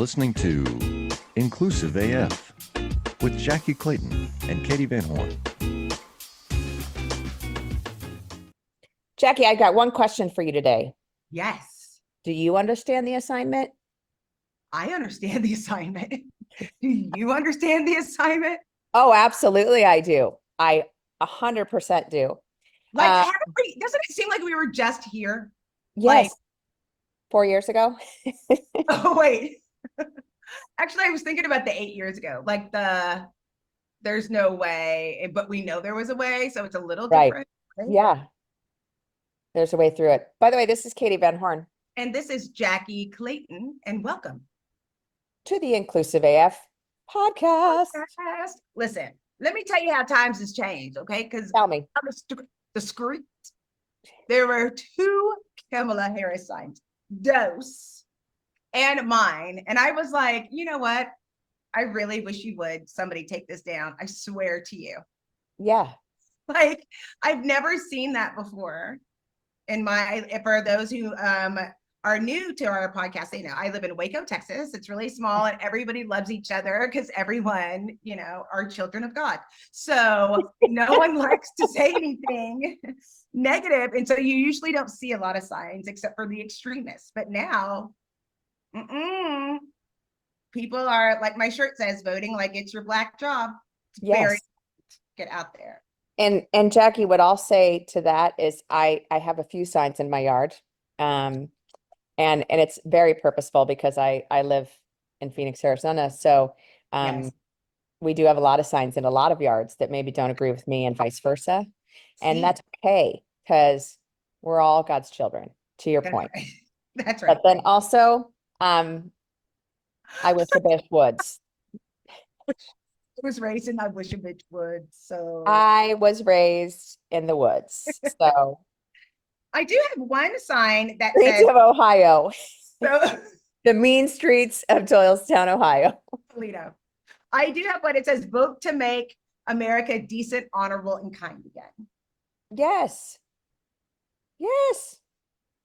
listening to Inclusive AF with Jackye Clayton and Katee Van Horn. Jackye, I got one question for you today. Yes. Do you understand the assignment? I understand the assignment. Do you understand the assignment? Oh, absolutely, I do. I 100% do. Like, doesn't it seem like we were just here? Yes. Like, 4 years ago. oh, wait. Actually, I was thinking about the 8 years ago. Like there's no way, but we know there was a way. So it's a little different. Right? Yeah. There's a way through it. By the way, this is Katee Van Horn. And this is Jackye Clayton, and welcome to the Inclusive AF podcast. Listen, let me tell you how times has changed, okay? Because tell me. The script, there were 2 Kamala Harris signs, Dose and mine. And I was like, you know what? I really wish you would. Somebody take this down. I swear to you. Yeah. Like, I've never seen that before. For those who are new to our podcast, they know I live in Waco, Texas. It's really small and everybody loves each other because everyone, are children of God. So no one likes to say anything negative. And so you usually don't see a lot of signs except for the extremists. But now, people are, like my shirt says, voting like it's your black job. It's very get out there. And Jackye, what I'll say to that is I have a few signs in my yard. And it's very purposeful because I live in Phoenix, Arizona. So we do have a lot of signs in a lot of yards that maybe don't agree with me and vice versa. And that's okay because we're all God's children, to your point. Right. That's right. But then also, I wish a bitch woods. Was raised in I wish a bitch would. So I was raised in the woods. So I do have one sign that streets says of Ohio. So the mean streets of Doylestown, Ohio. Toledo. I do have one. It says vote to make America decent, honorable, and kind again. Yes. Yes.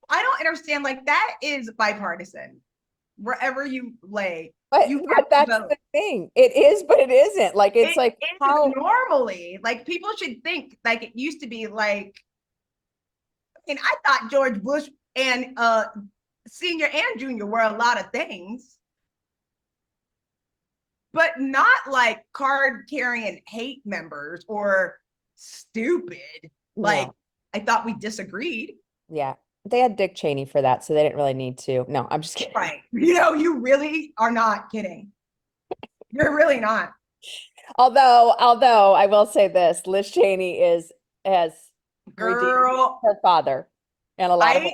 I don't understand. Like, that is bipartisan. Wherever you lay. But that's the thing. It is, but it isn't. Like, it's like how normally, like, people should think like it used to be. Like, and I thought George Bush and senior and junior were a lot of things, but not like card carrying hate members or stupid. Like, I thought we disagreed. Yeah. They had Dick Cheney for that, so they didn't really need to. No, I'm just kidding. Right. You really are not kidding. You're really not. Although I will say this, Liz Cheney has girl her father and a lot of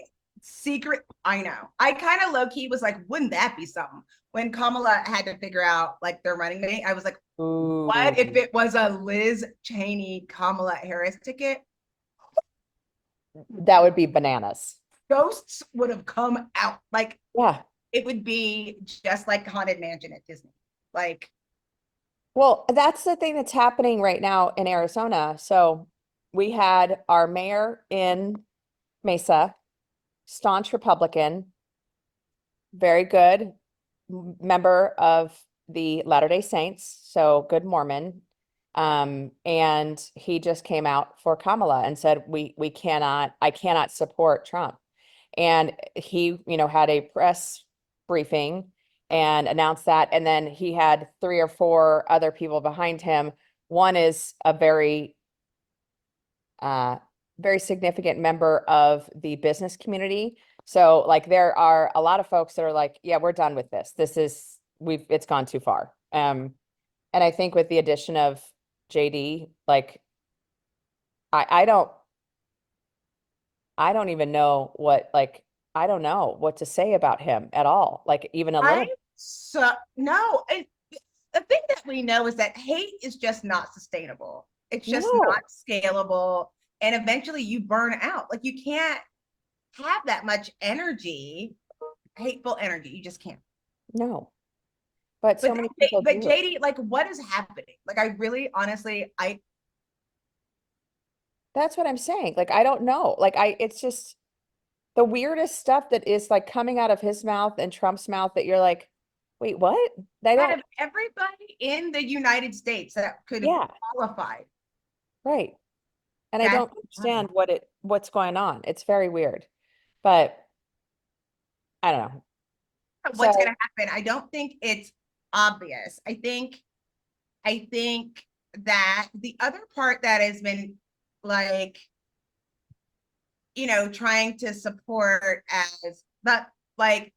I know. I kind of low key was like, wouldn't that be something? When Kamala had to figure out like their running mate, I was like, ooh, what if it was a Liz Cheney Kamala Harris ticket? That would be bananas. Ghosts would have come out. Like, it would be just like Haunted Mansion at Disney. Like, well, that's the thing that's happening right now in Arizona. So we had our mayor in Mesa, staunch Republican, very good member of the Latter-day Saints, so good Mormon. And he just came out for Kamala and said, I cannot support Trump. And he, had a press briefing and announced that. And then he had 3 or 4 other people behind him. One is a very, very significant member of the business community. So like, there are a lot of folks that are like, yeah, we're done with this. It's gone too far. And I think with the addition of JD, like, I don't even know I don't know what to say about him at all. Like, even a little. No, the thing that we know is that hate is just not sustainable. It's just not scalable. And eventually you burn out. Like, you can't have that much energy, hateful energy. You just can't. No. But so many people But JD, like, what is happening? Like, I really, honestly, that's what I'm saying. Like, I don't know. Like, it's just the weirdest stuff that is like coming out of his mouth and Trump's mouth that you're like, Wait, what? They Out don't, of everybody in the United States that could have yeah, qualified. right. And I That's don't understand what's going on. It's very weird, but I don't know. what's going So, to happen. I don't think it's obvious. I think that the other part that has been like, trying to support as like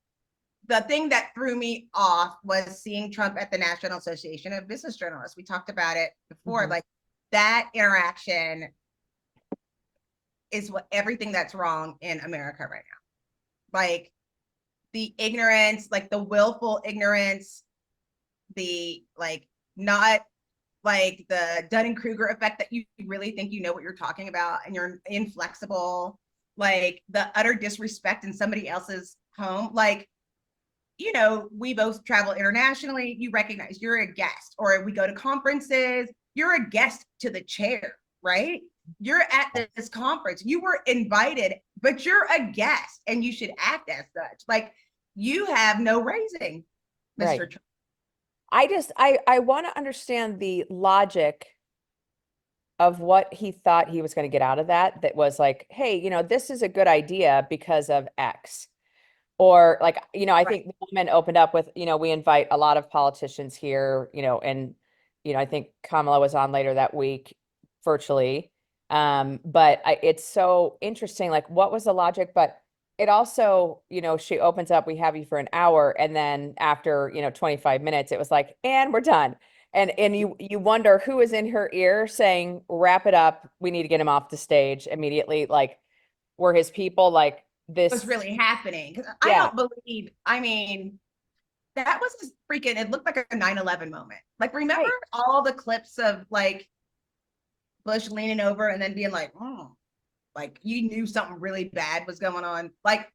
the thing that threw me off was seeing Trump at the National Association of Business Journalists. We talked about it before. mhm, Like that interaction is what everything that's wrong in America right now. Like the ignorance, like the willful ignorance, the like not like the Dunning-Kruger effect that you really think you know what you're talking about and you're inflexible, like the utter disrespect in somebody else's home. Like, we both travel internationally. You recognize you're a guest, or we go to conferences, you're a guest to the chair, right? You're at this conference, you were invited, but you're a guest and you should act as such. Like, you have no raising, right. Mr. Trump. I want to understand the logic of what he thought he was going to get out of that. That was like, hey, this is a good idea because of X. Or like, I Right. think the woman opened up with, we invite a lot of politicians here, and, I think Kamala was on later that week virtually. But it's so interesting, like what was the logic? But it also, she opens up, we have you for an hour. And then after, 25 minutes, it was like, and we're done. And you wonder who is in her ear saying, wrap it up. We need to get him off the stage immediately. Like, were his people like What's this? really happening? Because I Yeah. don't believe, I mean, that was just freaking, it looked like a 9/11 moment. Like, remember Right. all the clips of like Bush leaning over and then being like, like you knew something really bad was going on. Like But he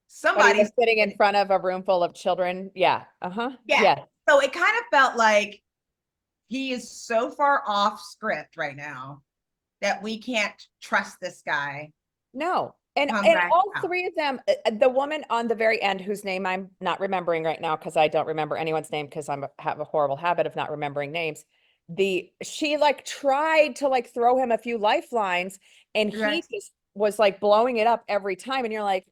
somebody's, was sitting in front of a room full of children. Yeah. Uh-huh. yeah. Yeah. So it kind of felt like he is so far off script right now that we can't trust this guy No. to come And back all out. three of them, the woman on the very end, whose name I'm not remembering right now because I don't remember anyone's name because have a horrible habit of not remembering names. She like tried to like throw him a few lifelines and he Right. just was like blowing it up every time. And you're like,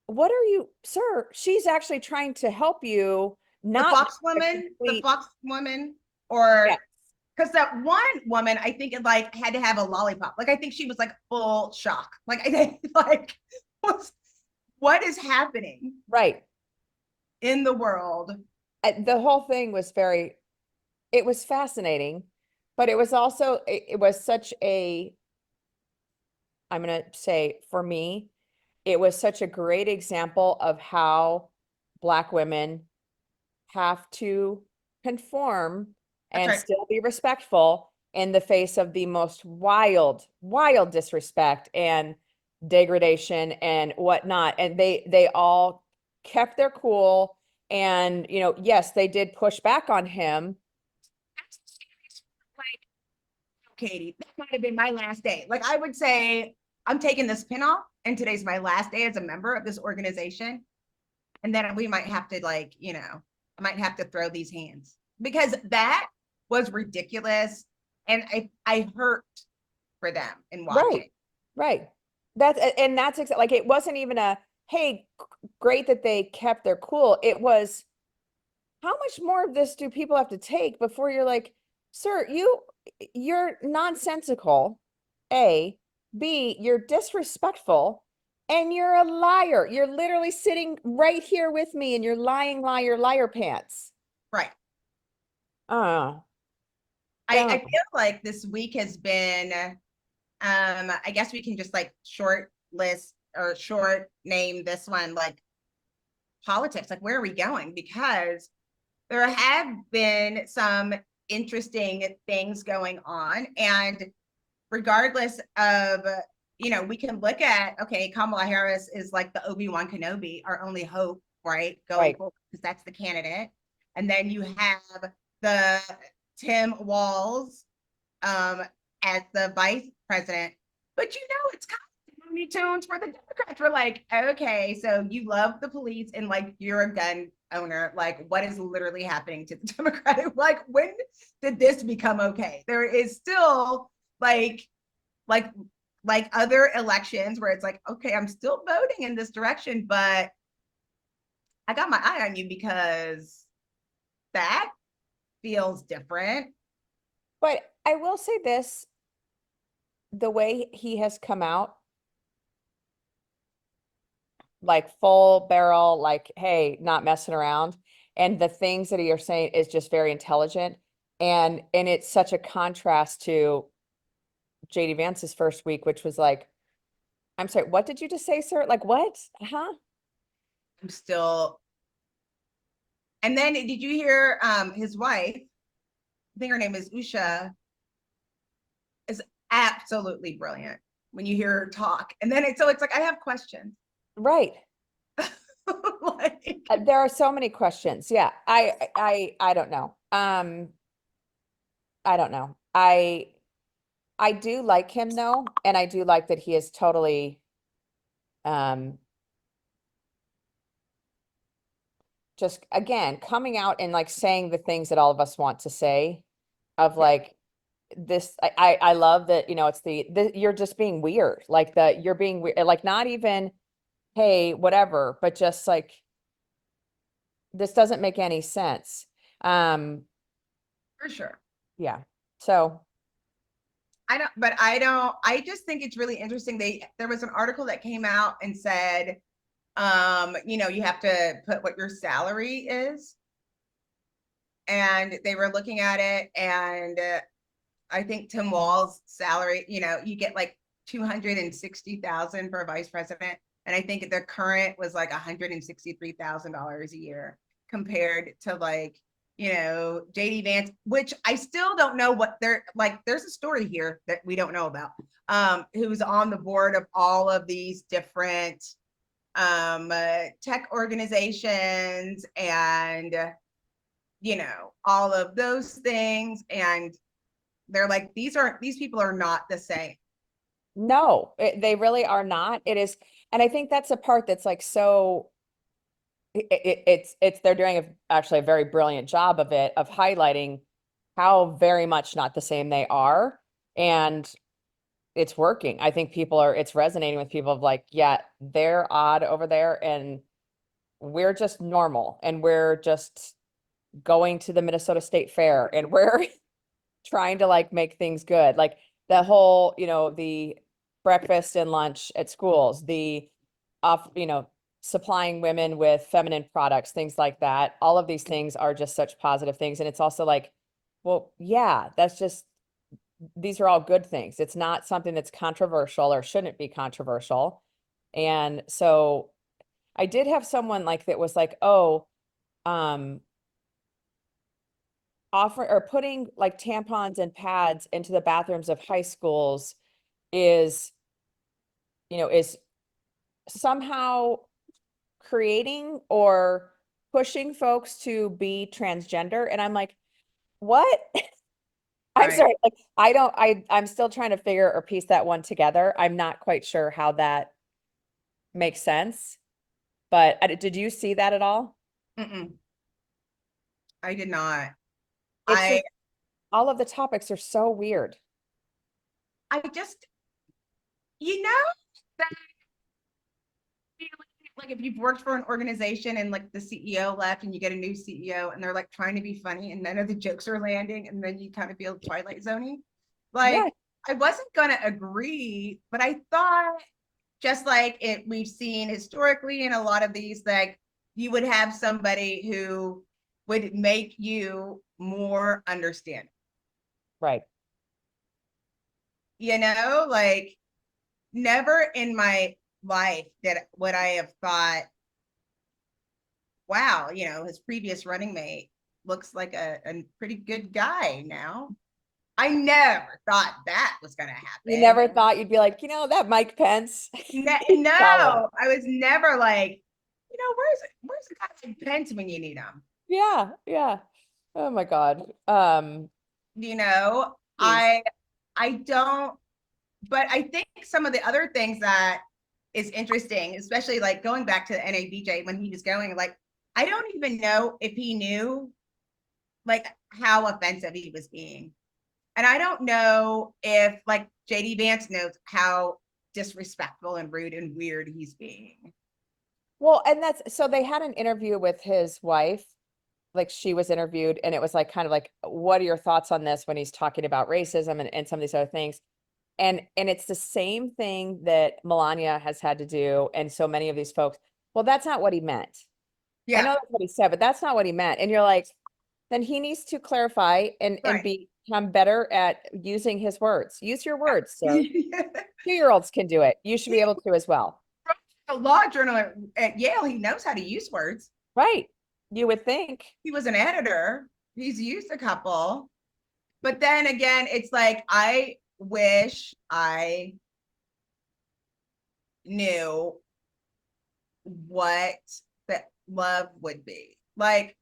what are you, sir? She's actually trying to help you, The not Fox woman, complete. or Yes. because that one woman, I think it like had to have a lollipop. Like I think she was like full shock. Like I think like what is happening Right. in the world? The whole thing was it was fascinating, but it was also, it was such a, I'm going to say for me, it was such a great example of how Black women have to conform That's and right. still be respectful in the face of the most wild disrespect and degradation and whatnot. And they all kept their cool. And, yes, they did push back on him. That's the scariest part. Like, Katie, that might have been my last day. Like I would say, I'm taking this pin off, and today's my last day as a member of this organization. And then we might have to I might have to throw these hands because that was ridiculous. And I hurt for them in Right. watching. Right. That's exactly like it wasn't even a, hey, great that they kept their cool. It was, how much more of this do people have to take before you're like, sir, you're nonsensical, A, B, you're disrespectful, and you're a liar. You're literally sitting right here with me and you're lying, liar pants. Right. Oh, I feel like this week has been, I guess we can just like short list or short name this one, like politics. Like, where are we going? Because there have been some interesting things going on. And regardless of, we can look at, okay, Kamala Harris is like the Obi-Wan Kenobi, our only hope, right? Going right. forward, because that's the candidate. And then you have the Tim Walz as the vice president. But it's kind of Looney Tunes for the Democrats. We're like, okay, so you love the police and like you're a gun owner. Like, what is literally happening to the Democratic? Like, when did this become okay? There is still like other elections where it's like, okay, I'm still voting in this direction, but I got my eye on you because that feels different. But I will say this, the way he has come out, like full barrel, like, hey, not messing around. And the things that you're saying is just very intelligent. And it's such a contrast to JD Vance's first week, which was like, I'm sorry, what did you just say, sir? Like what? Huh? I'm still. And then did you hear his wife? I think her name is Usha, is absolutely brilliant when you hear her talk. And then it's like I have questions. Right. Like, There are so many questions. Yeah. I don't know. I don't know. I do like him though, and I do like that he is totally just again coming out and like saying the things that all of us want to say of like this I love that, you know, it's the you're just being weird. Like the you're being weird, like not even hey, whatever, but just like this doesn't make any sense. Um for sure. yeah. So I just think it's really interesting. There was an article that came out and said, you have to put what your salary is. And they were looking at it, and I think Tim Wall's salary, you get like 260,000 for a vice president. And I think the current was like $163,000 a year compared to like, JD Vance, which I still don't know what they're like. There's a story here that we don't know about, who's on the board of all of these different tech organizations and, all of those things. And they're like, these people are not the same. no, they really are not. It is, and I think that's the part that's like so it's they're doing actually a very brilliant job of it, of highlighting how very much not the same they are. And it's working. I think it's resonating with people of like, yeah, they're odd over there and we're just normal and we're just going to the Minnesota State Fair and we're trying to like make things good. Like the whole, the breakfast and lunch at schools, the off, supplying women with feminine products, things like that. All of these things are just such positive things. And it's also like, well, yeah, these are all good things. It's not something that's controversial or shouldn't be controversial. And so I did have someone like that was like, oh, offer or putting like tampons and pads into the bathrooms of high schools is, is somehow creating or pushing folks to be transgender. And I'm like, what? I'm Right. sorry. Like, I'm still trying to figure or piece that one together. I'm not quite sure how that makes sense. But did you see that at all? Mm-mm. I did not. It's I just all of the topics are so weird. I just, that like if you've worked for an organization and like the CEO left and you get a new CEO and they're like trying to be funny and none of the jokes are landing and then you kind of feel Twilight Zone-y. Yeah. Like I wasn't gonna agree, but I thought just like we've seen historically in a lot of these, like you would have somebody who would make you more understanding. Right. Like never in my life would I have thought, wow, his previous running mate looks like a pretty good guy now. I never thought that was going to You happen. never thought you'd be like, that Mike Pence. No, I was never like, where's the guy like Pence when you need him? Yeah, yeah. Oh my God. You know, Geez. I don't but I think some of the other things that is interesting, especially like going back to the NABJ when he was going, like, I don't even know if he knew like how offensive he was being. And I don't know if like JD Vance knows how disrespectful and rude and weird he's being. Well, and that's so they had an interview with his wife, like she was interviewed, and it was like kind of like, what are your thoughts on this when he's talking about racism and some of these other things? And it's the same thing that Melania has had to do, and so many of these folks. Well, that's not what he meant. I know Yeah, that's what he said, but that's not what he meant. And you're like, then he needs to clarify and right. become better at using his words. Use your words, sir. 2-year-olds can do it. You should be able to as well. A law journal at Yale, he knows how to use words. Right. You would think. He was an editor. He's used a couple. But then again, it's like, I wish I knew what that love would be. Like,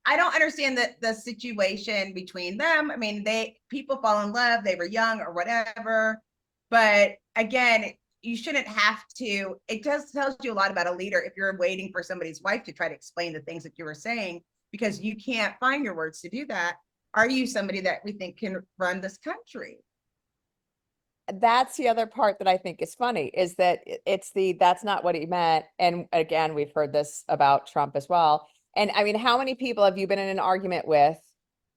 I don't understand the situation between them. I mean, people fall in love, they were young or whatever. But again, you shouldn't have to. It just tells you a lot about a leader if you're waiting for somebody's wife to try to explain the things that you were saying because you can't find your words to do that. Are you somebody that we think can run this country? That's the other part that I think is funny is that that's not what he meant. And again, we've heard this about Trump as well. And I mean, how many people have you been in an argument with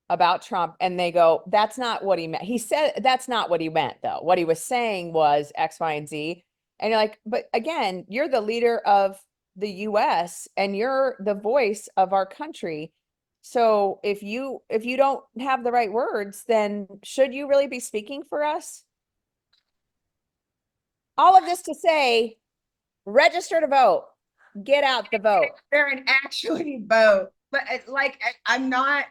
about Trump and they go, that's not what he meant. He said that's not what he meant, though. What he was saying was X, Y, and Z. And you're like, but again, you're the leader of the US and you're the voice of our country. So if you don't have the right words, then should you really be speaking for us? All of this to say, register to vote, get out the vote. They're an actually vote, but it's like I'm not.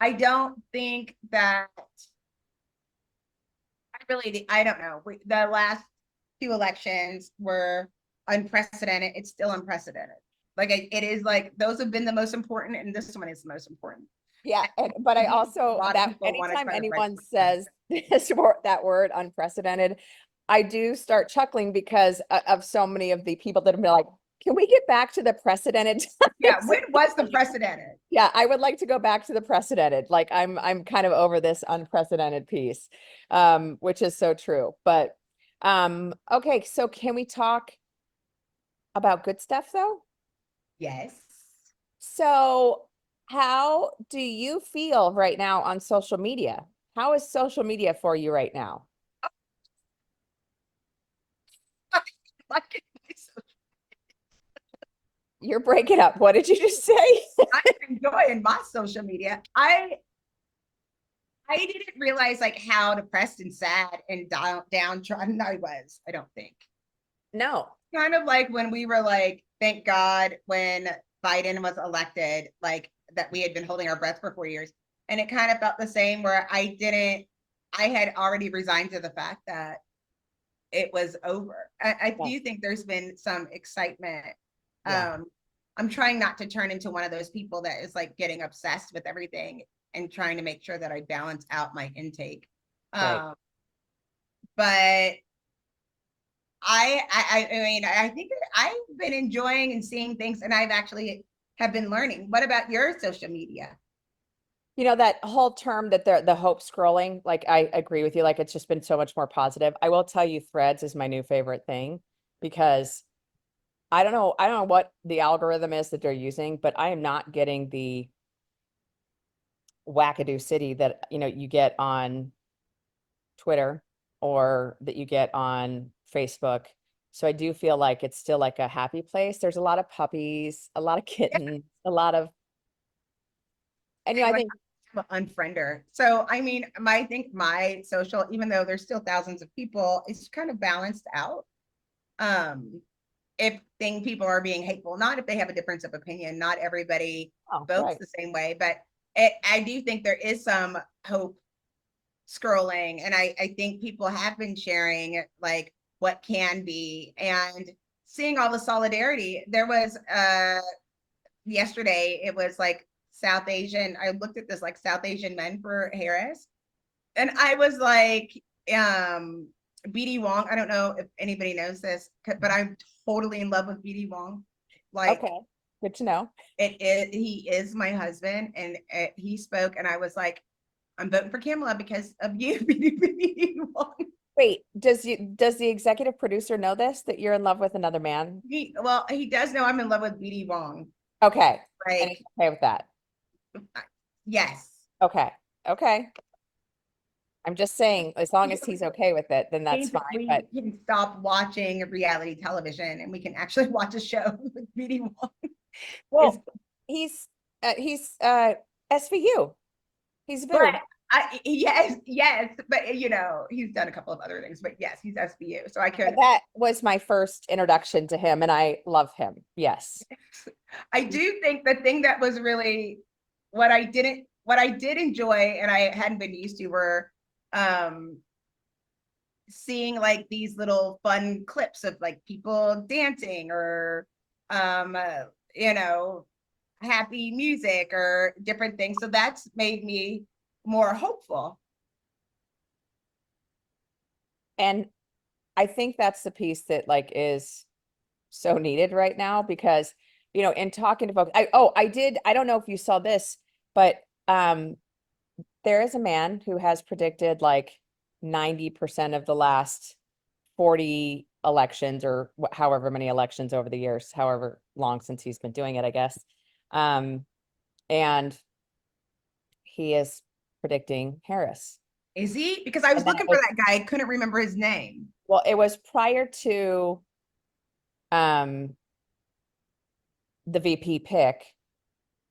I don't think that. I don't know. The last few elections were unprecedented. It's still unprecedented. Like it is like those have been the most important, and this one is the most important. Yeah, but I also that anytime anyone says that word unprecedented, I do start chuckling because of so many of the people that have been like, can we get back to the precedented Yeah, times? when was the precedented? Yeah, I would like to go back to the precedented. Like I'm kind of over this unprecedented piece, which is so true. But okay, so can we talk about good stuff though? Yes. So how do you feel right now on social media? How is social media for you right now? Like You're breaking up. What did you just say? I'm enjoying my social media. I didn't realize like how depressed and sad and downtrodden I was. I don't think. No. Kind of like when we were like, thank God when Biden was elected, like that we had been holding our breath for 4 years. And it kind of felt the same where I had already resigned to the fact that it was over. I do think there's been some excitement. Yeah. I'm trying not to turn into one of those people that is like getting obsessed with everything and trying to make sure that I balance out my intake. Right. But I mean, I think that I've been enjoying and seeing things, and I've actually have been learning. What about your social media? You know, that whole term that the hope scrolling, like I agree with you, like it's just been so much more positive. I will tell you Threads is my new favorite thing because I don't know what the algorithm is that they're using, but I am not getting the wackadoo city that, you know, you get on Twitter or that you get on Facebook. So I do feel like it's still like a happy place. There's a lot of puppies, a lot of kittens, a lot of, and you know, I think Unfriender. So I mean, I think my social, even though there's still thousands of people, it's kind of balanced out. If people are being hateful, not if they have a difference of opinion, not everybody votes the same way, but I do think there is some hope scrolling, and I think people have been sharing like what can be and seeing all the solidarity. There was yesterday, it was like South Asian. I looked at this like South Asian men for Harris, and I was like, BD Wong. I don't know if anybody knows this, but I'm totally in love with BD Wong. Like, Okay, good to know. he is my husband, and he spoke, and I was like, I'm voting for Kamala because of you, BD Wong. Wait, does the executive producer know this, that you're in love with another man? Well, he does know I'm in love with BD Wong. Okay, and Like, he's okay with that. yes. Okay, okay. I'm just saying, as long as he's okay with it, then that's Means that fine, we but can stop watching reality television and we can actually watch a show with BD Wong. well, he's SVU. He's But VU. yes, but he's done a couple of other things, but yes, he's SBU. So I could, That was my first introduction to him, and I love him. Yes. I do think the thing that was really what I did enjoy and I hadn't been used to were seeing like these little fun clips of like people dancing or you know, happy music or different things. So that's made me more hopeful. And I think that's the piece that like is so needed right now because, in talking to folks, I don't know if you saw this, but there is a man who has predicted like 90% of the last 40 elections or however many elections over the years, however long since he's been doing it, I guess. And he is predicting Harris. Is he? Because I was And then looking it for was, that guy. I couldn't remember his name. well, it was prior to the VP pick,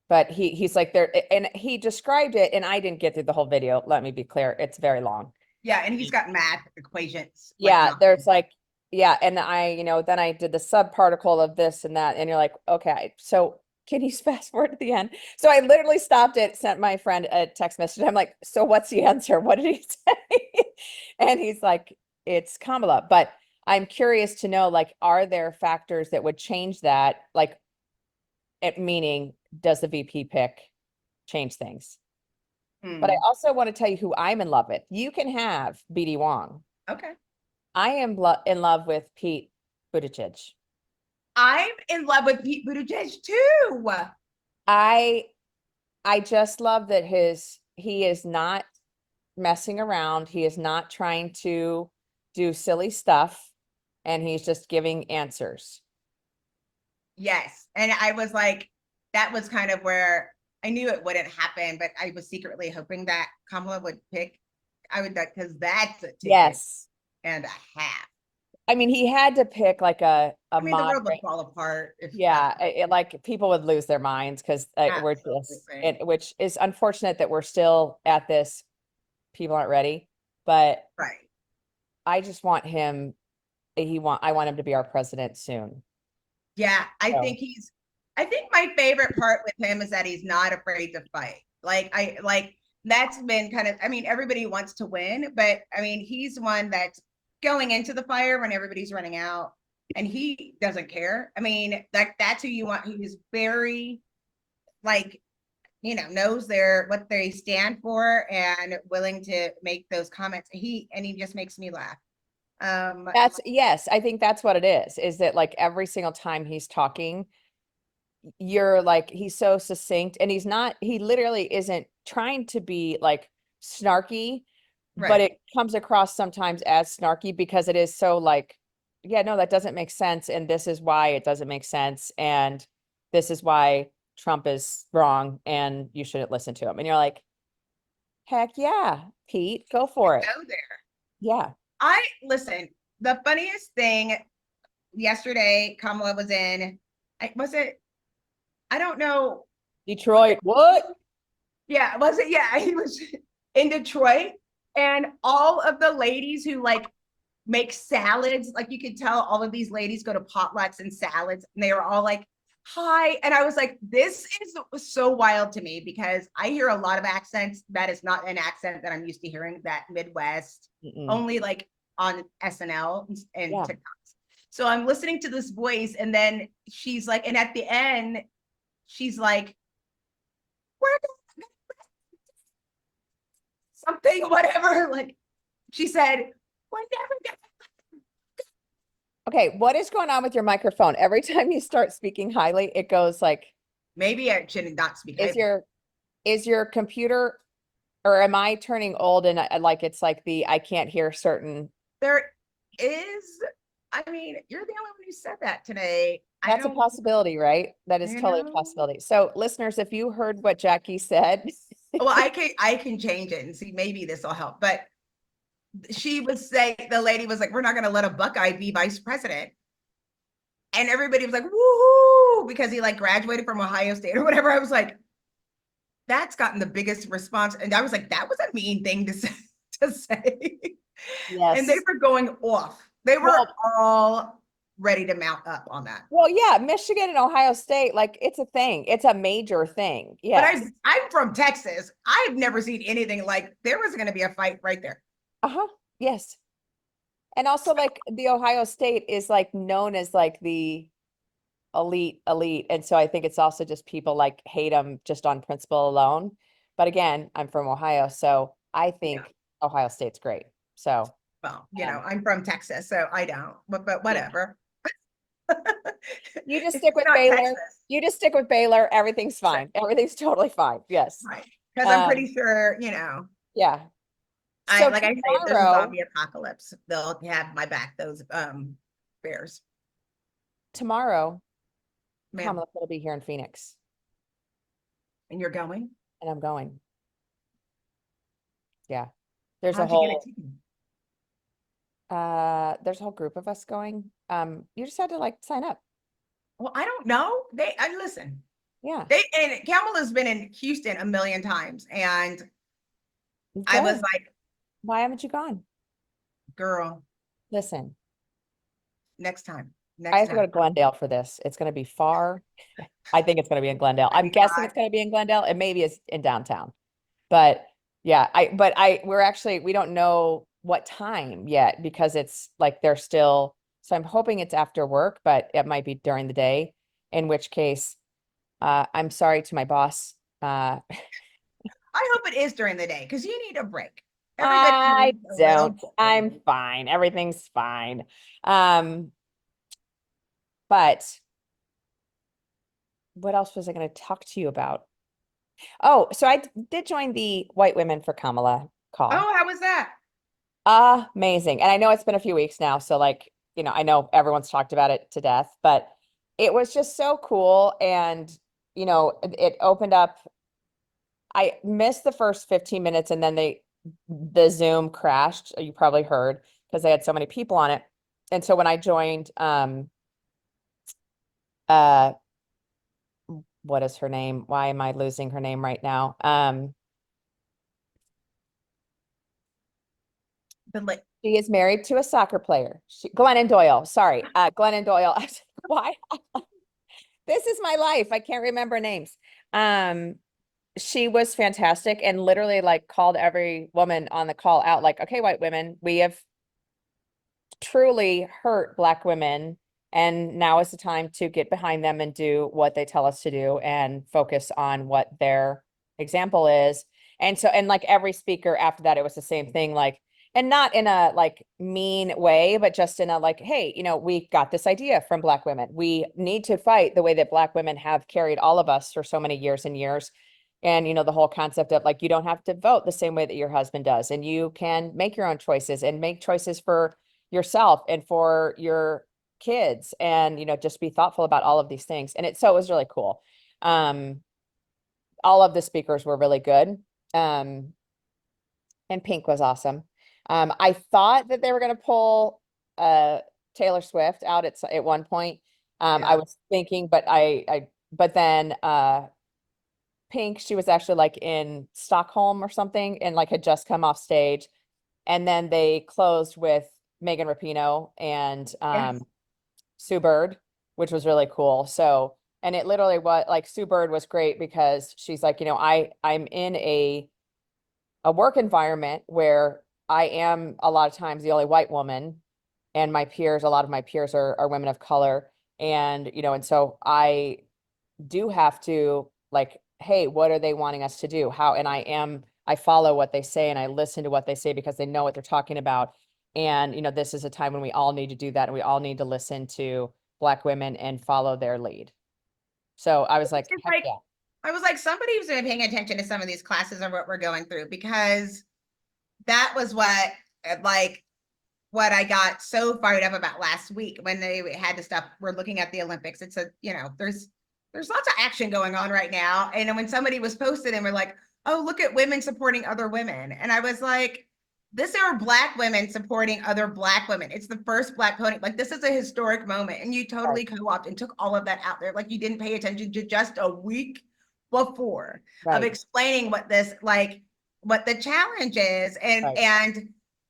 but he's like there, and he described it, and I didn't get through the whole video. Let me be clear, it's very long. Yeah, and he's got math equations. Yeah, there's like, yeah, and then I did the subparticle of this and that, and you're like, okay, so can you fast forward to the end? So I literally stopped it, sent my friend a text message. I'm like, so what's the answer? What did he say? And he's like, it's Kamala. But I'm curious to know, like, are there factors that would change that? Like, meaning, does the VP pick change things? But I also want to tell you who I'm in love with. You can have BD Wong. Okay. I am in love with Pete Buttigieg. I'm in love with Pete Buttigieg too. I just love that he is not messing around. He is not trying to do silly stuff, and he's just giving answers. Yes. And I was like, that was kind of where I knew it wouldn't happen, but I was secretly hoping that Kamala would pick. I would, because that's a ticket Yes. and a half. I mean, he had to pick like a I mean, the world would moderate. fall apart if Yeah, like people would lose their minds because we're just, Absolutely. which is unfortunate that we're still at this. People aren't ready, but right. I just want him. I want him to be our president soon. Yeah, I So, think my favorite part with him is that he's not afraid to fight. Like that's been kind of, I mean, everybody wants to win, but I mean, he's one that's going into the fire when everybody's running out and he doesn't care. I mean, that's who you want. He's very like, knows what they stand for and willing to make those comments. He just makes me laugh. yes, I think that's what it is that like every single time he's talking, you're like, he's so succinct and he literally isn't trying to be like snarky, but right. it comes across sometimes as snarky because it is so like, yeah, no, that doesn't make sense. And this is why it doesn't make sense. And this is why Trump is wrong and you shouldn't listen to him. And you're like, heck yeah, Pete, go for it. Go there. Yeah. Listen, the funniest thing yesterday, Kamala was in, I don't know. Detroit, what? Yeah, was it? Yeah, he was in Detroit. And all of the ladies who like make salads, like you could tell all of these ladies go to potlucks and salads, and they were all like, hi. And I was like, this is so wild to me because I hear a lot of accents. That is not an accent that I'm used to hearing, that Midwest, only like on SNL and Yeah. TikToks. So I'm listening to this voice, and then she's like, and at the end, she's like, we're something, whatever. Like she said, We're never gonna. Okay, what is going on with your microphone? Every time you start speaking highly, it goes like, Maybe I should not speak. is your computer, or am I turning old and like it's like I can't hear certain. There is, I mean, you're the only one who said that today. I That's a don't, possibility, right? That is you totally a know. possibility. So listeners, if you heard what Jackye said, Well, I can change it and see, maybe this will help. But she was saying, the lady was like, we're not gonna let a Buckeye be vice president. And everybody was like, woohoo, because he like graduated from Ohio State or whatever. I was like, that's gotten the biggest response. And I was like, that was a mean thing to say. To say. And they yes. were going off. They were Well, all ready to mount up on that. well, yeah, Michigan and Ohio State, like it's a thing. It's a major thing. But Yes. I'm from Texas. I've never seen anything like there was going to be a fight right there. Uh-huh. Yes. And also like the Ohio State is like known as like the elite. And so I think it's also just people like hate them just on principle alone. But again, I'm from Ohio, so I think Ohio State's great. So Well, I'm from Texas, so I don't. But whatever. you just It's stick with not Baylor. Texas. You just stick with Baylor. Everything's fine. Everything's totally fine. Yes. Right. Because I'm pretty sure, Yeah. So like I say, if there's a tomorrow, zombie apocalypse, they'll have my back, those bears. tomorrow, Man, Kamala will be here in Phoenix, and you're going? and I'm going. Yeah. There's a How'd you get a whole ticket? there's a whole group of us going. You just had to like sign up. Well, I don't know. I listen. Yeah. And Kamala's been in Houston a million times, and I Go. was like, Why haven't you gone? girl, Listen, next time. I Next have to go to time. Glendale for this. It's going to be far. I think it's going to be in Glendale. I I'm mean, guessing it's going to be in Glendale. It maybe is in downtown. But yeah, we don't know what time yet because it's like they're still, so I'm hoping it's after work, but it might be during the day, in which case, I'm sorry to my boss. I hope it is during the day because you need a break. Everybody I needs a little don't. I'm fine. Everything's fine. But what else was I going to talk to you about? Oh, so I did join the White Women for Kamala call. Oh, how was that? Amazing. And I know it's been a few weeks now, so like, I know everyone's talked about it to death, but it was just so cool. And, it opened up. I missed the first 15 minutes and then the Zoom crashed. You probably heard because they had so many people on it. And so when I joined, uh, what is her name? Why am I losing her name right now? She is married to a soccer player. Glennon Doyle. Sorry. Glennon Doyle. Why? This is my life. I can't remember names. She was fantastic and literally like called every woman on the call out like, okay, white women, we have truly hurt Black women. And now is the time to get behind them and do what they tell us to do and focus on what their example is. And so, and like every speaker after that, it was the same thing, like, and not in a like mean way, but just in a like, hey, we got this idea from Black women. We need to fight the way that Black women have carried all of us for so many years and years. And, the whole concept of like, you don't have to vote the same way that your husband does. And you can make your own choices and make choices for yourself and for your kids and just be thoughtful about all of these things. And it was really cool. All of the speakers were really good. And Pink was awesome. I thought that they were going to pull Taylor Swift out at one point. I was thinking, but but then Pink, she was actually like in Stockholm or something and like had just come off stage. And then they closed with Megan Rapinoe and Sue Bird, which was really cool. So, and it literally was like Sue Bird was great because she's like, I'm in a work environment where I am a lot of times the only white woman and a lot of my peers are women of color. And, and so I do have to like, hey, what are they wanting us to do? And I follow what they say and I listen to what they say because they know what they're talking about. And, this is a time when we all need to do that. And we all need to listen to Black women and follow their lead. So I was like, It's heck like, yeah. I was like, somebody's been paying attention to some of these classes or what we're going through, because that was what I got so fired up about last week when they had the stuff. We're looking at the Olympics. It's there's lots of action going on right now. And then when somebody was posted and we're like, oh, look at women supporting other women. And I was like, this are Black women supporting other Black women. It's the first Black podium. Like, this is a historic moment. And you totally co-opted and took all of that out there. Like, you didn't pay attention to just a week before of explaining what the challenge is.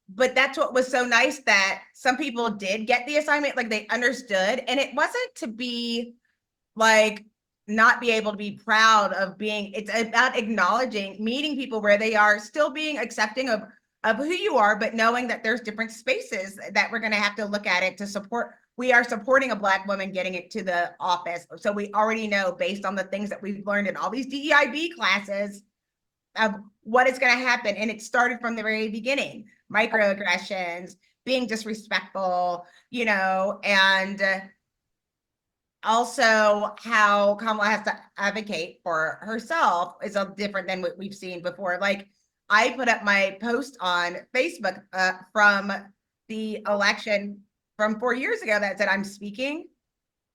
But that's what was so nice, that some people did get the assignment, like they understood. And it wasn't to be like not be able to be proud of being, it's about acknowledging, meeting people where they are, still being accepting of who you are, but knowing that there's different spaces that we're going to have to look at it to support. We are supporting a Black woman getting it to the office. So we already know, based on the things that we've learned in all these DEIB classes, of what is going to happen. And it started from the very beginning: microaggressions, being disrespectful, and also how Kamala has to advocate for herself is different than what we've seen before. Like, I put up my post on Facebook from the election from 4 years ago that said, I'm speaking.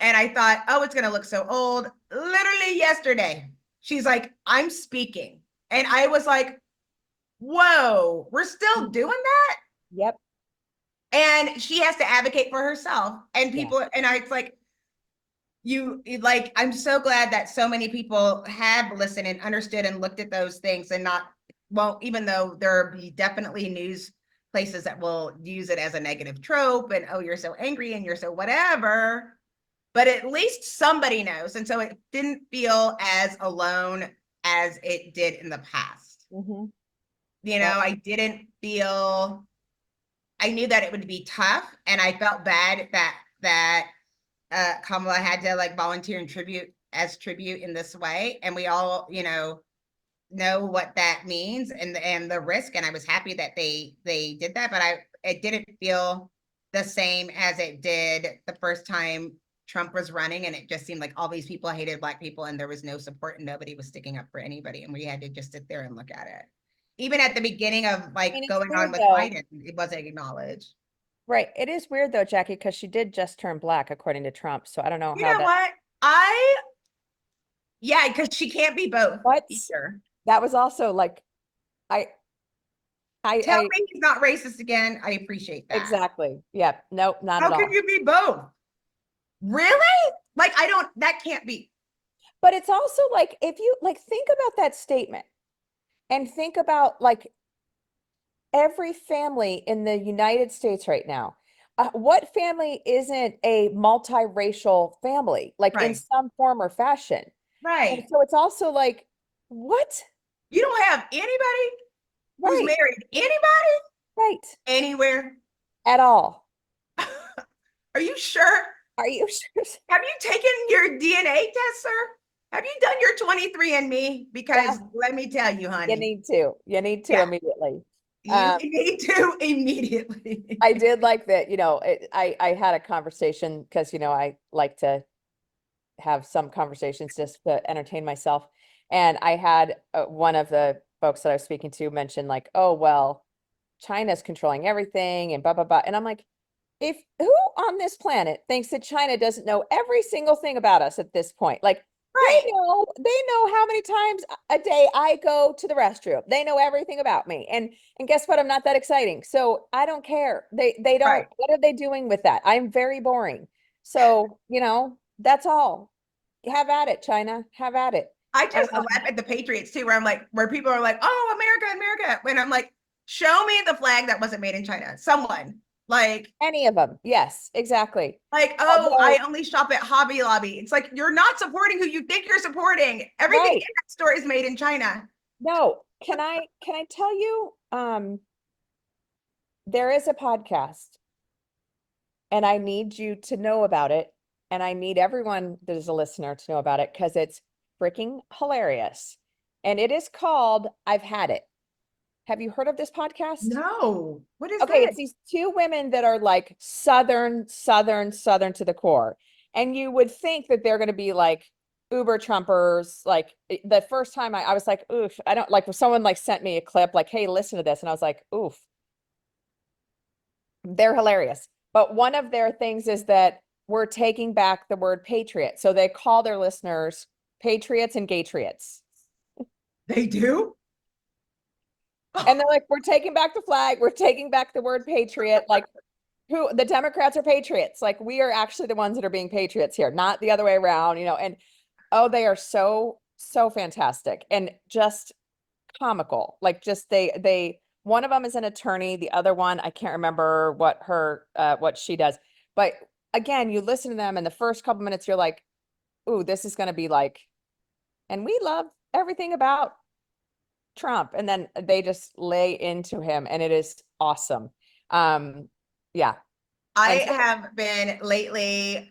And I thought, oh, it's going to look so old. Literally yesterday, she's like, I'm speaking. And I was like, whoa, we're still doing that? Yep. And she has to advocate for herself. And people, and it's like, I'm so glad that so many people have listened and understood and looked at those things, and even though there'll be definitely news places that will use it as a negative trope and, oh, you're so angry and you're so whatever, but at least somebody knows. And so it didn't feel as alone as it did in the past. Mm-hmm. I didn't feel, I knew that it would be tough, and I felt bad that Kamala had to volunteer and tribute in this way. And we all, know what that means and the risk. And I was happy that they did that, but it didn't feel the same as it did the first time Trump was running, and it just seemed like all these people hated Black people and there was no support and nobody was sticking up for anybody, and we had to just sit there and look at it. Even at the beginning of going on with Biden, it wasn't acknowledged. Right. It is weird though, Jackie, because she did just turn Black according to Trump. So I don't know You how know what? Yeah, because she can't be both. Either. That was also like, Tell me he's not racist again. I appreciate that. Exactly. Yeah. Nope, not How at all. How can you be both? Really? That can't be. But it's also like, if you think about that statement and think about every family in the United States right now, what family isn't a multiracial family, in some form or fashion? Right. And so it's also like, what? You don't have anybody who's married anybody? Right. Anywhere? At all. Are you sure? Are you sure? Have you taken your DNA test, sir? Have you done your 23andMe? Because let me tell you, honey. You need to. You need to immediately. You need to immediately. I did like that, I had a conversation because, I like to have some conversations just to entertain myself. And I had one of the folks that I was speaking to mention oh, well, China's controlling everything and blah, blah, blah. And I'm like, who on this planet thinks that China doesn't know every single thing about us at this point? They know how many times a day I go to the restroom. They know everything about me. And guess what? I'm not that exciting. So I don't care. They don't, what are they doing with that? I'm very boring. So, that's all. Have at it, China. Have at it. I just laugh at the Patriots too, where people are like, oh, America. When I'm like, show me the flag that wasn't made in China. Someone. Any of them. Yes, exactly. I only shop at Hobby Lobby. It's like, you're not supporting who you think you're supporting. Everything in that store is made in China. No. Can I tell you, there is a podcast and I need you to know about it. And I need everyone that is a listener to know about it because it's freaking hilarious. And it is called I've Had It. Have you heard of this podcast? No. What is Okay, that? it's these two women that are like Southern to the core. And you would think that they're going to be like Uber Trumpers. Like the first time I was like, oof, I don't like, if someone like sent me a clip, like, hey, listen to this. And I was like, oof, they're hilarious. But one of their things is that we're taking back the word patriot. So they call their listeners patriots and gaytriots. They do? And they're like, we're taking back the flag. We're taking back the word patriot. Like, who the Democrats are patriots. Like, we are actually the ones that are being patriots here, not the other way around, and oh, they are so, so fantastic and just comical. Like, just one of them is an attorney, the other one, I can't remember what she does. But again, you listen to them and the first couple minutes, you're like, ooh, this is going to be like, and we love everything about Trump. And then they just lay into him and it is awesome. Yeah. I And so, have been lately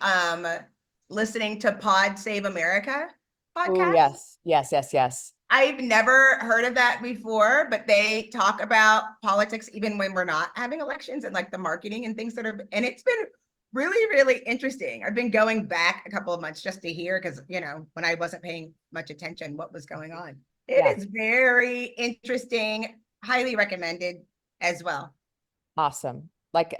listening to Pod Save America oh, podcast. yes. I've never heard of that before, but they talk about politics even when we're not having elections and like the marketing and things that are, and it's been really, really interesting. I've been going back a couple of months just to hear because, when I wasn't paying much attention, what was going on. yeah, It is very interesting, highly recommended as well. awesome. Like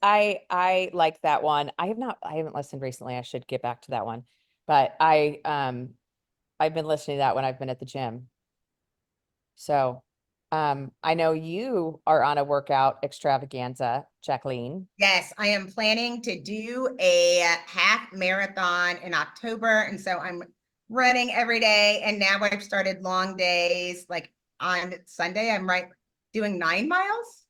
I like that one. I haven't listened recently. I should get back to that one. But I've been listening to that when I've been at the gym. So I know you are on a workout extravaganza, Jacqueline. Yes, I am planning to do a half marathon in October. And so I'm running every day. And now I've started long days. Like on Sunday, I'm doing 9 miles.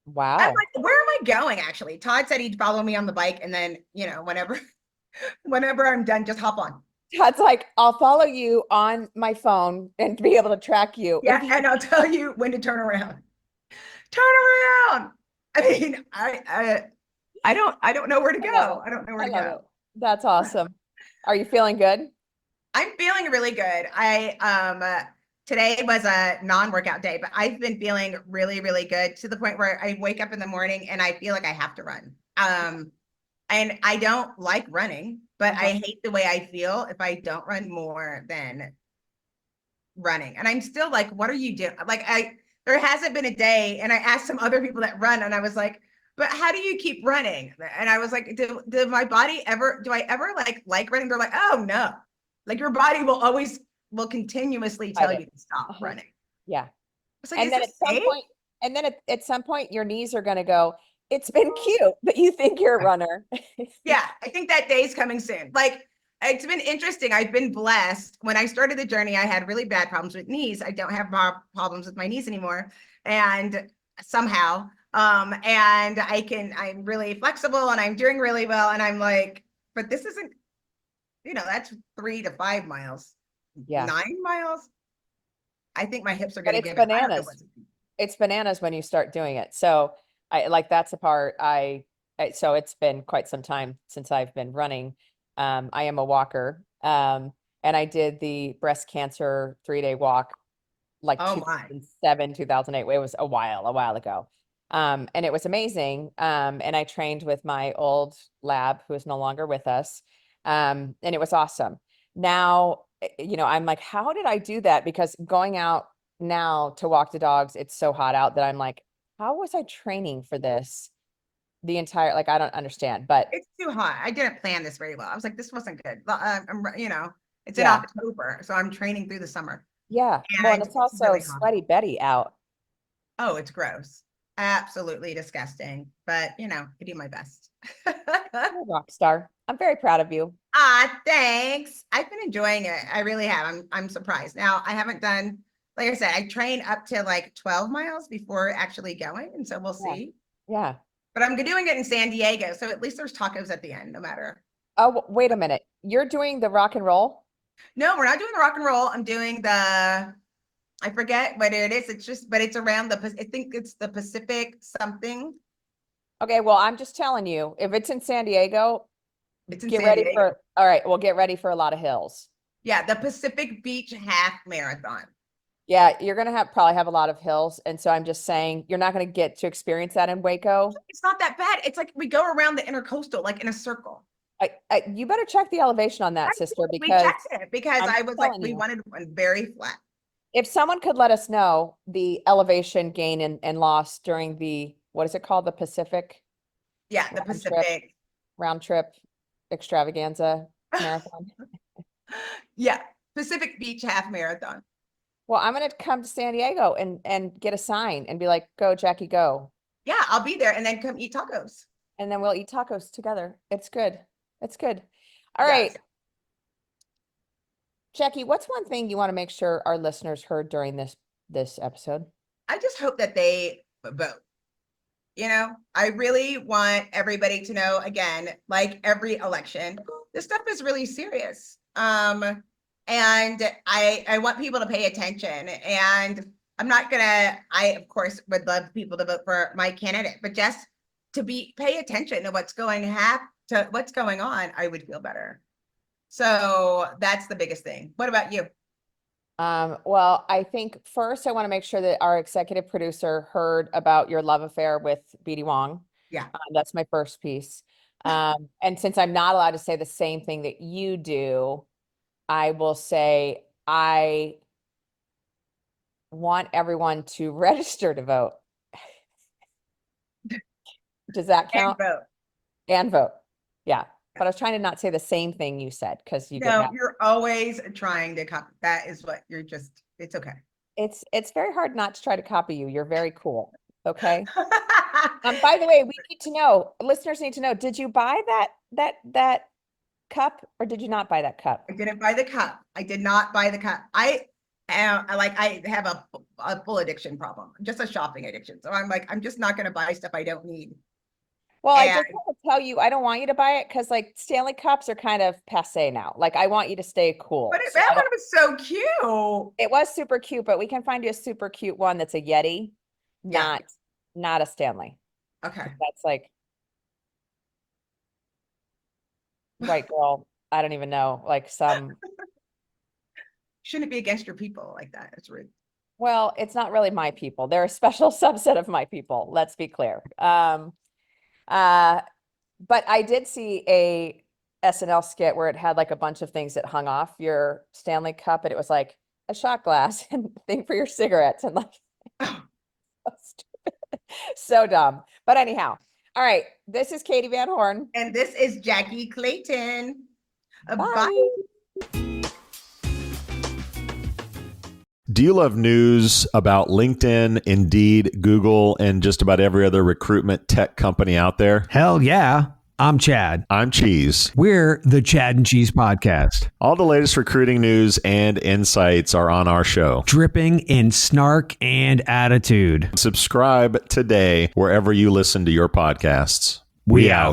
I'm Wow. like, where am I going? Actually, Todd said he'd follow me on the bike. And then, whenever I'm done, just hop on. That's like, I'll follow you on my phone and be able to track you. Yeah. And I'll tell you when to turn around. Turn around. I mean, I don't know where to go. I don't know where I to love go. it. That's awesome. Are you feeling good? I'm feeling really good. Today was a non-workout day, but I've been feeling really, really good to the point where I wake up in the morning and I feel like I have to run. And I don't like running, but I hate the way I feel if I don't run more than running. And I'm still like, what are you doing? Like there hasn't been a day, and I asked some other people that run, and I was like, but how do you keep running? And I was like, do my body ever, do I ever like running? They're like, oh no, like your body will continuously tell you to stop running. Yeah. It's like, And then at some point, your knees are going to go, it's been cute, but you think you're a runner. Yeah, I think that day's coming soon. Like, it's been interesting. I've been blessed. When I started the journey, I had really bad problems with knees. I don't have problems with my knees anymore. And somehow, and I'm really flexible and I'm doing really well. And I'm like, but this isn't, that's 3 to 5 miles. Yeah. 9 miles. I think my hips are But going to it's give it. bananas. It's bananas when you start doing it. So that's the part so it's been quite some time since I've been running. I am a walker. And I did the breast cancer 3-day walk like 2007, 2008. It was a while ago. And it was amazing. And I trained with my old lab who is no longer with us. And it was awesome. Now, I'm like, how did I do that? Because going out now to walk the dogs, it's so hot out that I'm like, how was I training for this the entire, like, I don't understand, but it's too hot. I didn't plan this very well. I was like, this wasn't good. It's in October, so I'm training through the summer. Yeah. Well, and it's also really sweaty Betty out. Oh, it's gross. Absolutely disgusting. But, I do my best. You're a rock star. I'm very proud of you. Thanks. I've been enjoying it. I really have. I'm surprised. Now, I haven't done, like I said, I train up to like 12 miles before actually going. And so we'll see. Yeah. But I'm doing it in San Diego. So at least there's tacos at the end, no matter. Oh, wait a minute. You're doing the rock and roll? No, we're not doing the rock and roll. I'm doing I forget what it is. But it's around I think it's the Pacific something. Okay, well, I'm just telling you, if it's in San Diego, it's in get San ready Diego. all right, we'll get ready for a lot of hills. Yeah, the Pacific Beach Half Marathon. Yeah, you're gonna probably have a lot of hills, and so I'm just saying you're not gonna get to experience that in Waco. It's not that bad. It's like we go around the intercoastal, like in a circle. You better check the elevation on that, sister, We because checked it because I'm I was like, telling we you, wanted one very flat. if someone could let us know the elevation gain and loss during the, what is it called? The Pacific Yeah, the round trip, Pacific. round trip extravaganza marathon. Yeah, Pacific Beach half marathon. Well, I'm gonna come to San Diego and get a sign and be like, go, Jackye, go. Yeah, I'll be there and then come eat tacos. And then we'll eat tacos together. It's good. It's good. All Yes. right. Jackye, what's one thing you want to make sure our listeners heard during this episode? I just hope that they vote. You know, I really want everybody to know, again, like every election, this stuff is really serious. And I want people to pay attention. And I'm not gonna, I of course would love people to vote for my candidate, but just to pay attention to what's going on, I would feel better. So that's the biggest thing. What about you? Well, I think first I want to make sure that our executive producer heard about your love affair with BD Wong. Yeah. That's my first piece. And since I'm not allowed to say the same thing that you do, I will say I want everyone to register to vote. Does that count? And vote. And vote. Yeah. But I was trying to not say the same thing you said because you get No, mad. you're always trying to copy. That is what you're just, it's okay. It's very hard not to try to copy you. You're very cool. Okay. By the way, we need to know, listeners need to know, did you buy that cup or did you not buy that cup? I didn't buy the cup. I did not buy the cup. I have a full addiction problem, just a shopping addiction. So I'm like, I'm just not going to buy stuff I don't need. Well, I just want to tell you, I don't want you to buy it because like Stanley cups are kind of passe now. Like I want you to stay cool. But So that one was so cute. it was super cute, but we can find you a super cute one that's a Yeti, Yeah. not a Stanley. Okay. That's like white girl. I don't even know, like some. Shouldn't be against your people like that. It's rude. Well, it's not really my people. They're a special subset of my people. Let's be clear. But I did see a SNL skit where it had like a bunch of things that hung off your Stanley cup, and it was like a shot glass and thing for your cigarettes, and like so stupid. So dumb. But anyhow, all right. This is Katie Van Horn. And this is Jackye Clayton. Bye. Bye. Do you love news about LinkedIn, Indeed, Google, and just about every other recruitment tech company out there? Hell yeah. I'm Chad. I'm Cheese. We're the Chad and Cheese Podcast. All the latest recruiting news and insights are on our show. Dripping in snark and attitude. Subscribe today wherever you listen to your podcasts. We out.